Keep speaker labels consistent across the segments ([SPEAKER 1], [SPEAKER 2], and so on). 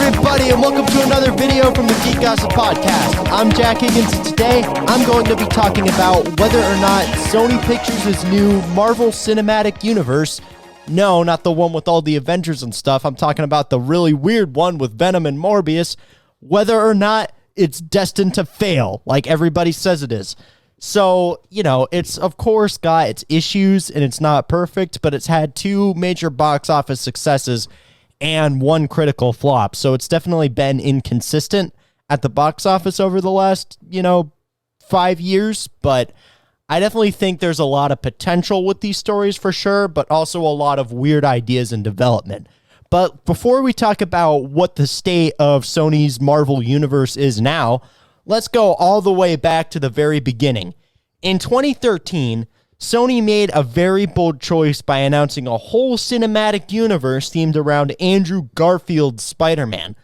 [SPEAKER 1] everybody, and welcome to another video from the Geek Gossip Podcast. I'm Jack Higgins, and today I'm going to be talking about whether or not Sony Pictures' new Marvel Cinematic Universe, no, not the one with all the Avengers and stuff, I'm talking about the really weird one with Venom and Morbius, whether or not it's destined to fail, like everybody says it is. So, it's of course got its issues, and it's not perfect, but it's had two major box office successes and one critical flop. So it's definitely been inconsistent at the box office over the last, 5 years. But I definitely think there's a lot of potential with these stories for sure, but also a lot of weird ideas in development. But before we talk about what the state of Sony's Marvel Universe is now, let's go all the way back to the very beginning. In 2013, Sony made a very bold choice by announcing a whole cinematic universe themed around Andrew Garfield's Spider-Man.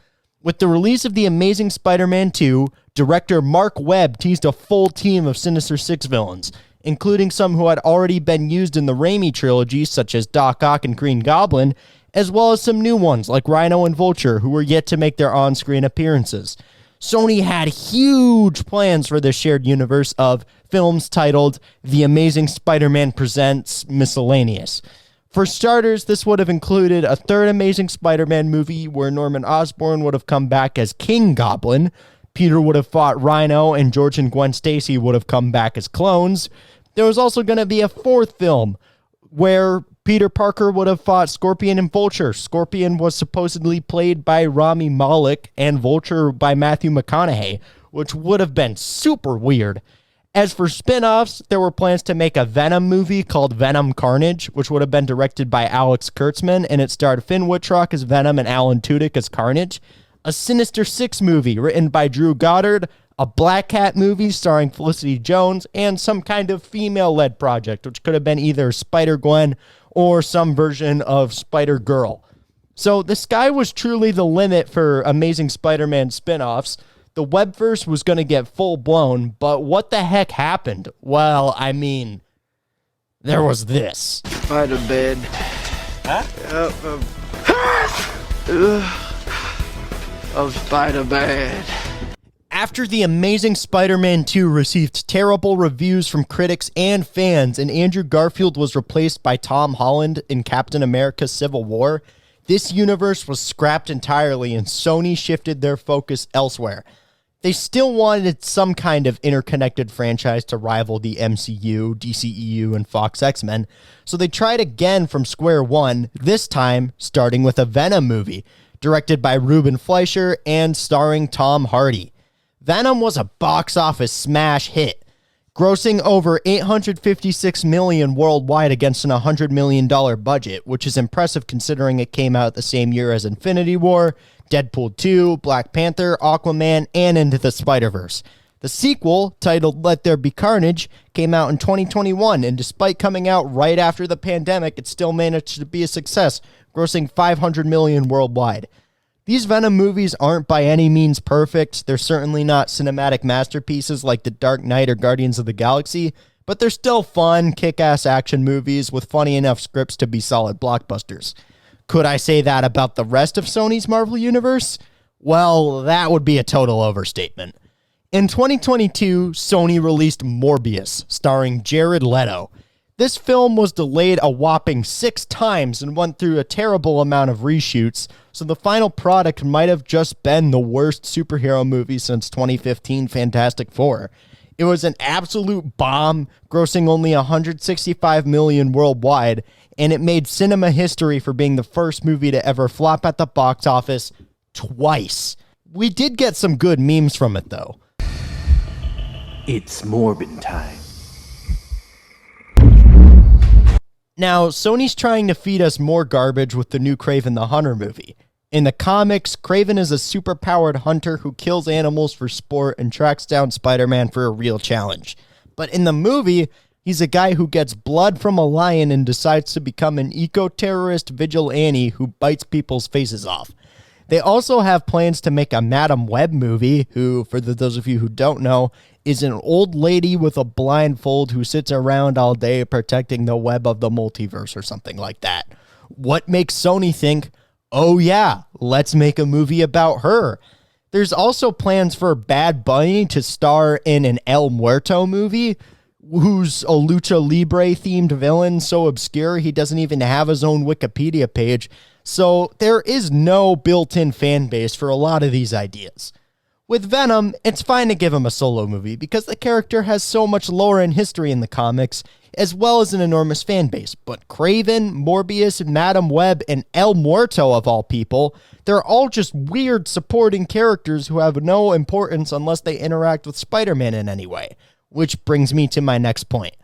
[SPEAKER 1] With the release of The Amazing Spider-Man 2, director Mark Webb teased a full team of Sinister Six villains, including some who had already been used in the Raimi trilogy, such as Doc Ock and Green Goblin, as well as some new ones like Rhino and Vulture, who were yet to make their on-screen appearances. Sony had huge plans for this shared universe of films titled The Amazing Spider-Man Presents Miscellaneous. For starters, this would have included a third Amazing Spider-Man movie where Norman Osborn would have come back as King Goblin, Peter would have fought Rhino, and George and Gwen Stacy would have come back as clones. There was also going to be a fourth film where Peter Parker would have fought Scorpion and Vulture. Scorpion was supposedly played by Rami Malek and Vulture by Matthew McConaughey, which would have been super weird. As for spin-offs, there were plans to make a Venom movie called Venom Carnage, which would have been directed by Alex Kurtzman, and it starred Finn Wittrock as Venom and Alan Tudyk as Carnage. A Sinister Six movie written by Drew Goddard, a Black Cat movie starring Felicity Jones, and some kind of female-led project, which could have been either Spider-Gwen or some version of Spider-Girl. So the sky was truly the limit for Amazing Spider-Man spin-offs. The webverse was going to get full-blown, but what the heck happened? Well, there was this.
[SPEAKER 2] Spider-Bed.
[SPEAKER 1] Huh?
[SPEAKER 2] Of Spider-Bed.
[SPEAKER 1] After The Amazing Spider-Man 2 received terrible reviews from critics and fans, and Andrew Garfield was replaced by Tom Holland in Captain America: Civil War, this universe was scrapped entirely and Sony shifted their focus elsewhere. They still wanted some kind of interconnected franchise to rival the MCU, DCEU, and Fox X-Men, so they tried again from square one, this time starting with a Venom movie, directed by Ruben Fleischer and starring Tom Hardy. Venom was a box office smash hit, grossing over $856 million worldwide against an $100 million budget, which is impressive considering it came out the same year as Infinity War, Deadpool 2, Black Panther, Aquaman, and Into the Spider-Verse. The sequel, titled Let There Be Carnage, came out in 2021, and despite coming out right after the pandemic, it still managed to be a success, grossing $500 million worldwide. These Venom movies aren't by any means perfect. They're certainly not cinematic masterpieces like The Dark Knight or Guardians of the Galaxy, but they're still fun, kick-ass action movies with funny enough scripts to be solid blockbusters. Could I say that about the rest of Sony's Marvel Universe? Well, that would be a total overstatement. In 2022, Sony released Morbius, starring Jared Leto. This film was delayed a whopping 6 times and went through a terrible amount of reshoots, so the final product might have just been the worst superhero movie since 2015 Fantastic Four. It was an absolute bomb, grossing only $165 million worldwide, and it made cinema history for being the first movie to ever flop at the box office twice. We did get some good memes from it, though.
[SPEAKER 3] It's Morbin time.
[SPEAKER 1] Now, Sony's trying to feed us more garbage with the new Kraven the Hunter movie. In the comics, Kraven is a superpowered hunter who kills animals for sport and tracks down Spider-Man for a real challenge. But in the movie, he's a guy who gets blood from a lion and decides to become an eco-terrorist vigilante who bites people's faces off. They also have plans to make a Madam Web movie, who, for those of you who don't know, is an old lady with a blindfold who sits around all day protecting the web of the multiverse or something like that. What makes Sony think, oh yeah, let's make a movie about her. There's also plans for Bad Bunny to star in an El Muerto movie, who's a lucha libre themed villain so obscure he doesn't even have his own Wikipedia page. So there is no built-in fan base for a lot of these ideas. With Venom, it's fine to give him a solo movie because the character has so much lore and history in the comics, as well as an enormous fan base. But Kraven, Morbius, Madam Web, and El Muerto of all people, they're all just weird supporting characters who have no importance unless they interact with Spider-Man in any way. Which brings me to my next point.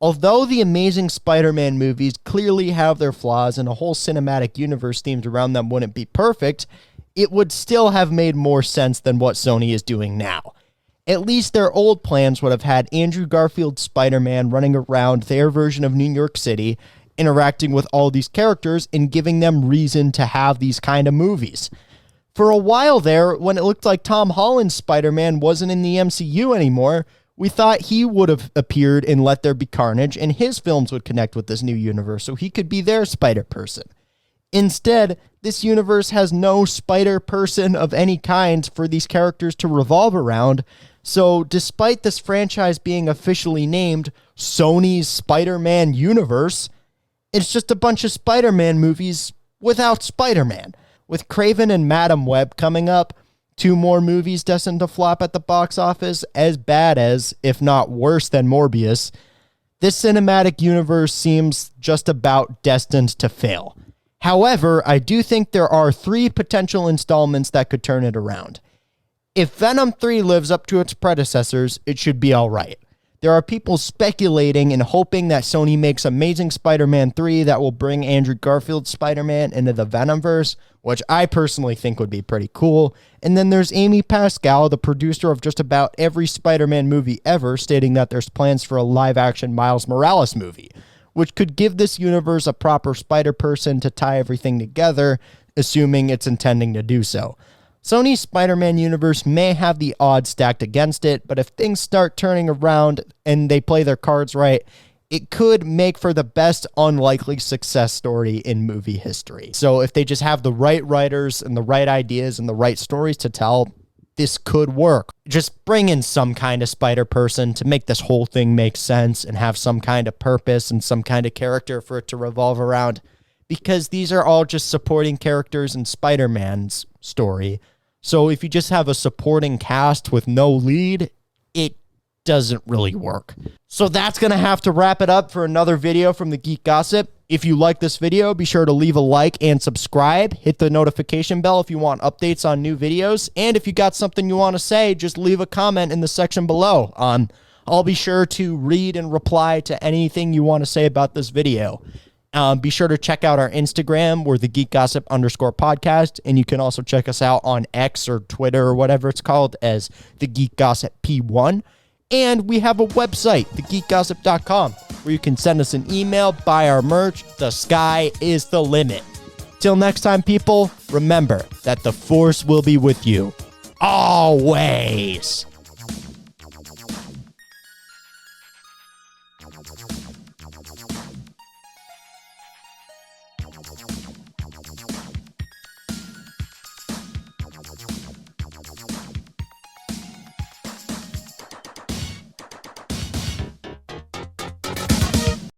[SPEAKER 1] Although the Amazing Spider-Man movies clearly have their flaws and a whole cinematic universe themed around them wouldn't be perfect, it would still have made more sense than what Sony is doing now. At least their old plans would have had Andrew Garfield's Spider-Man running around their version of New York City, interacting with all these characters and giving them reason to have these kind of movies. For a while there, when it looked like Tom Holland's Spider-Man wasn't in the MCU anymore, we thought he would have appeared in Let There Be Carnage and his films would connect with this new universe so he could be their Spider-Person. Instead, this universe has no Spider-Person of any kind for these characters to revolve around, so despite this franchise being officially named Sony's Spider-Man Universe, it's just a bunch of Spider-Man movies without Spider-Man. With Kraven and Madam Web coming up, 2 more movies destined to flop at the box office as bad as, if not worse than Morbius, this cinematic universe seems just about destined to fail. However, I do think there are 3 potential installments that could turn it around. If Venom 3 lives up to its predecessors, it should be alright. There are people speculating and hoping that Sony makes Amazing Spider-Man 3 that will bring Andrew Garfield's Spider-Man into the Venomverse, which I personally think would be pretty cool. And then there's Amy Pascal, the producer of just about every Spider-Man movie ever, stating that there's plans for a live-action Miles Morales movie, which could give this universe a proper Spider-Person to tie everything together, assuming it's intending to do so. Sony's Spider-Man universe may have the odds stacked against it, but if things start turning around and they play their cards right, it could make for the best unlikely success story in movie history. So if they just have the right writers and the right ideas and the right stories to tell, this could work. Just bring in some kind of Spider-Person to make this whole thing make sense and have some kind of purpose and some kind of character for it to revolve around, because these are all just supporting characters in Spider-Man's story. So if you just have a supporting cast with no lead, it doesn't really work. So that's going to have to wrap it up for another video from the Geek Gossip. If you like this video, be sure to leave a like and subscribe. Hit the notification bell if you want updates on new videos. And if you got something you want to say, just leave a comment in the section below. I'll be sure to read and reply to anything you want to say about this video. Be sure to check out our Instagram. We're the Geek Gossip _podcast. And you can also check us out on X or Twitter or whatever it's called as the Geek Gossip P1. And we have a website, thegeekgossip.com, where you can send us an email, buy our merch. The sky is the limit. Till next time, people, remember that the Force will be with you. Always.